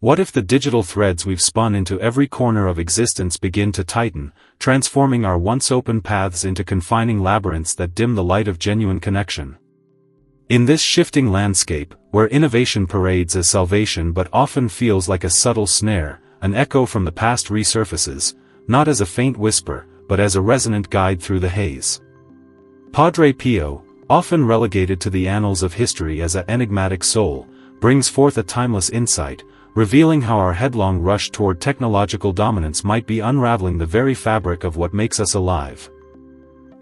What if the digital threads we've spun into every corner of existence begin to tighten, transforming our once open paths into confining labyrinths that dim the light of genuine connection? In this shifting landscape, where innovation parades as salvation but often feels like a subtle snare, an echo from the past resurfaces, not as a faint whisper, but as a resonant guide through the haze. Padre Pio, often relegated to the annals of history as an enigmatic soul, brings forth a timeless insight, revealing how our headlong rush toward technological dominance might be unraveling the very fabric of what makes us alive.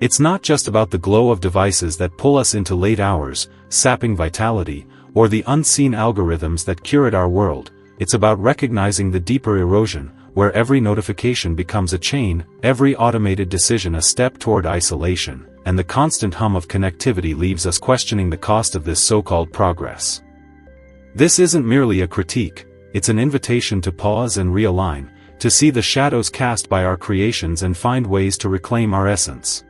It's not just about the glow of devices that pull us into late hours, sapping vitality, or the unseen algorithms that curate our world. It's about recognizing the deeper erosion, where every notification becomes a chain, every automated decision a step toward isolation, and the constant hum of connectivity leaves us questioning the cost of this so-called progress. This isn't merely a critique, it's an invitation to pause and realign, to see the shadows cast by our creations and find ways to reclaim our essence.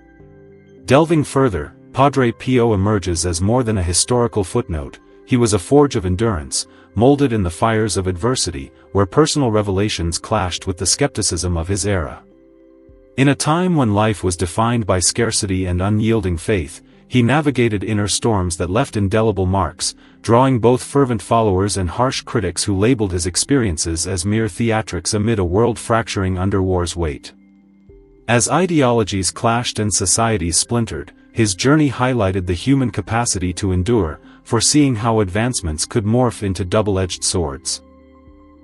Delving further, Padre Pio emerges as more than a historical footnote. He was a forge of endurance, molded in the fires of adversity, where personal revelations clashed with the skepticism of his era. In a time when life was defined by scarcity and unyielding faith, he navigated inner storms that left indelible marks, drawing both fervent followers and harsh critics who labeled his experiences as mere theatrics amid a world fracturing under war's weight. As ideologies clashed and societies splintered, his journey highlighted the human capacity to endure, foreseeing how advancements could morph into double-edged swords.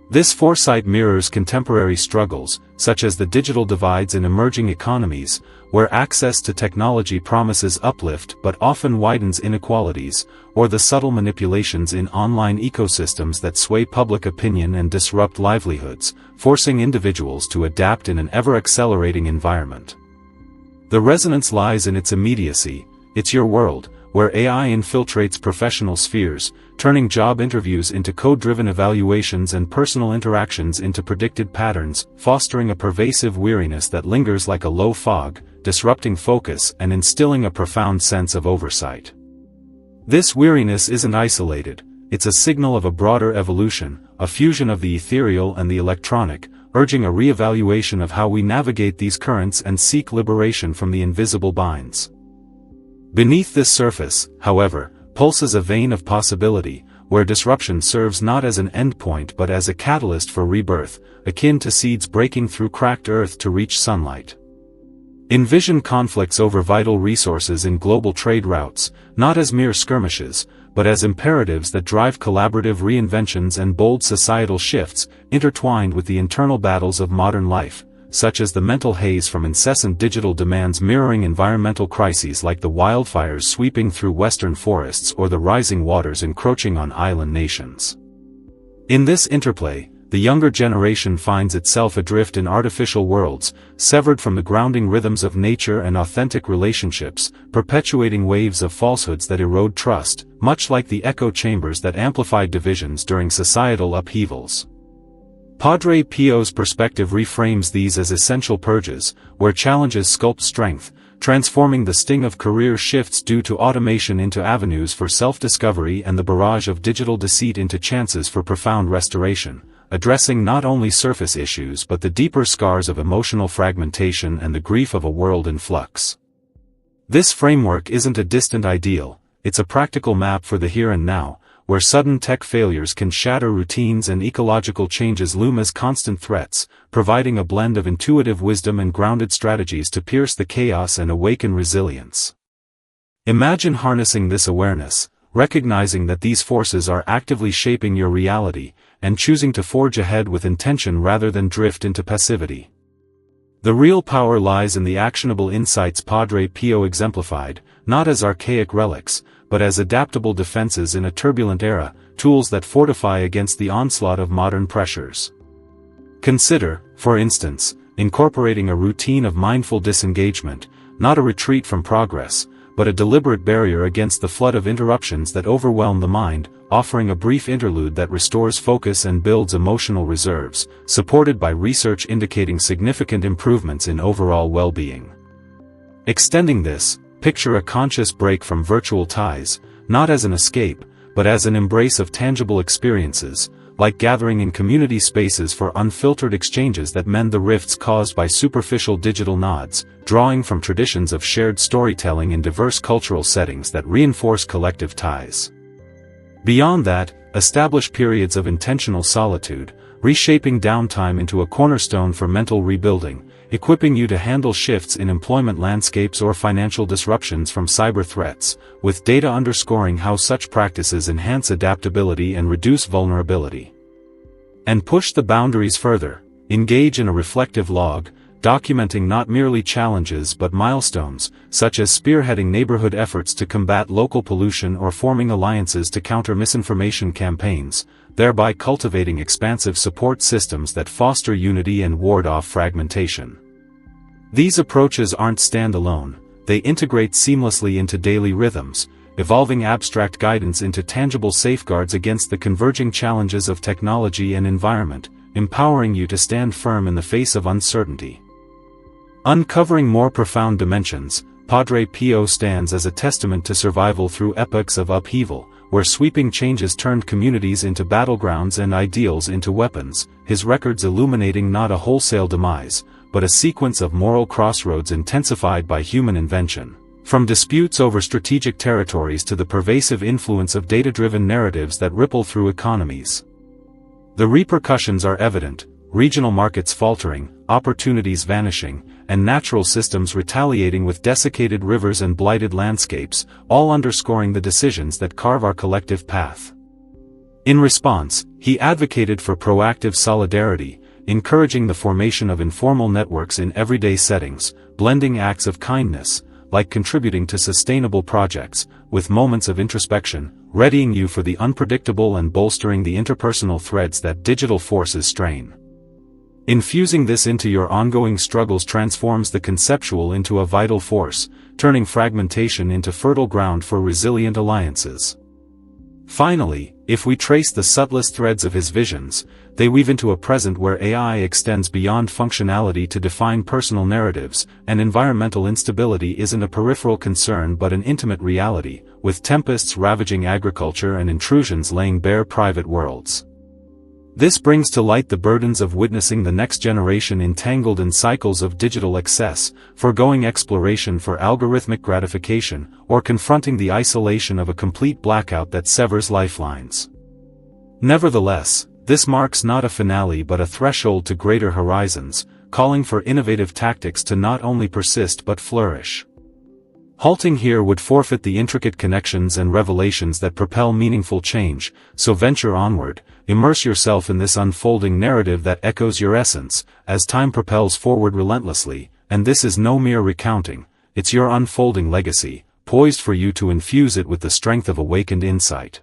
This foresight mirrors contemporary struggles, such as the digital divides in emerging economies, where access to technology promises uplift but often widens inequalities, or the subtle manipulations in online ecosystems that sway public opinion and disrupt livelihoods, forcing individuals to adapt in an ever-accelerating environment. The resonance lies in its immediacy. It's your world, where AI infiltrates professional spheres, turning job interviews into code-driven evaluations and personal interactions into predicted patterns, fostering a pervasive weariness that lingers like a low fog, disrupting focus and instilling a profound sense of oversight. This weariness isn't isolated, it's a signal of a broader evolution, a fusion of the ethereal and the electronic, urging a re-evaluation of how we navigate these currents and seek liberation from the invisible binds. Beneath this surface, however, pulses a vein of possibility, where disruption serves not as an endpoint but as a catalyst for rebirth, akin to seeds breaking through cracked earth to reach sunlight. Envision conflicts over vital resources in global trade routes, not as mere skirmishes, but as imperatives that drive collaborative reinventions and bold societal shifts, intertwined with the internal battles of modern life, such as the mental haze from incessant digital demands mirroring environmental crises like the wildfires sweeping through western forests or the rising waters encroaching on island nations. In this interplay, the younger generation finds itself adrift in artificial worlds, severed from the grounding rhythms of nature and authentic relationships, perpetuating waves of falsehoods that erode trust, much like the echo chambers that amplified divisions during societal upheavals. Padre Pio's perspective reframes these as essential purges, where challenges sculpt strength, transforming the sting of career shifts due to automation into avenues for self-discovery and the barrage of digital deceit into chances for profound restoration, addressing not only surface issues but the deeper scars of emotional fragmentation and the grief of a world in flux. This framework isn't a distant ideal, it's a practical map for the here and now, where sudden tech failures can shatter routines and ecological changes loom as constant threats, providing a blend of intuitive wisdom and grounded strategies to pierce the chaos and awaken resilience. Imagine harnessing this awareness, recognizing that these forces are actively shaping your reality, and choosing to forge ahead with intention rather than drift into passivity. The real power lies in the actionable insights Padre Pio exemplified, not as archaic relics, but as adaptable defenses in a turbulent era, tools that fortify against the onslaught of modern pressures. Consider, for instance, incorporating a routine of mindful disengagement, not a retreat from progress, but a deliberate barrier against the flood of interruptions that overwhelm the mind, offering a brief interlude that restores focus and builds emotional reserves, supported by research indicating significant improvements in overall well-being. Extending this, picture a conscious break from virtual ties, not as an escape, but as an embrace of tangible experiences, like gathering in community spaces for unfiltered exchanges that mend the rifts caused by superficial digital nods, drawing from traditions of shared storytelling in diverse cultural settings that reinforce collective ties. Beyond that, establish periods of intentional solitude, reshaping downtime into a cornerstone for mental rebuilding, equipping you to handle shifts in employment landscapes or financial disruptions from cyber threats, with data underscoring how such practices enhance adaptability and reduce vulnerability. And push the boundaries further. Engage in a reflective log, documenting not merely challenges but milestones, such as spearheading neighborhood efforts to combat local pollution or forming alliances to counter misinformation campaigns, thereby cultivating expansive support systems that foster unity and ward off fragmentation. These approaches aren't standalone, they integrate seamlessly into daily rhythms, evolving abstract guidance into tangible safeguards against the converging challenges of technology and environment, empowering you to stand firm in the face of uncertainty. Uncovering more profound dimensions, Padre Pio stands as a testament to survival through epochs of upheaval, where sweeping changes turned communities into battlegrounds and ideals into weapons, his records illuminating not a wholesale demise, but a sequence of moral crossroads intensified by human invention. From disputes over strategic territories to the pervasive influence of data-driven narratives that ripple through economies. The repercussions are evident: regional markets faltering, opportunities vanishing, and natural systems retaliating with desiccated rivers and blighted landscapes, all underscoring the decisions that carve our collective path. In response, he advocated for proactive solidarity, encouraging the formation of informal networks in everyday settings, blending acts of kindness, like contributing to sustainable projects, with moments of introspection, readying you for the unpredictable and bolstering the interpersonal threads that digital forces strain. Infusing this into your ongoing struggles transforms the conceptual into a vital force, turning fragmentation into fertile ground for resilient alliances. Finally, if we trace the subtlest threads of his visions, they weave into a present where AI extends beyond functionality to define personal narratives, and environmental instability isn't a peripheral concern but an intimate reality, with tempests ravaging agriculture and intrusions laying bare private worlds. This brings to light the burdens of witnessing the next generation entangled in cycles of digital excess, foregoing exploration for algorithmic gratification, or confronting the isolation of a complete blackout that severs lifelines. Nevertheless, this marks not a finale but a threshold to greater horizons, calling for innovative tactics to not only persist but flourish. Halting here would forfeit the intricate connections and revelations that propel meaningful change, so venture onward, immerse yourself in this unfolding narrative that echoes your essence, as time propels forward relentlessly, and this is no mere recounting, it's your unfolding legacy, poised for you to infuse it with the strength of awakened insight.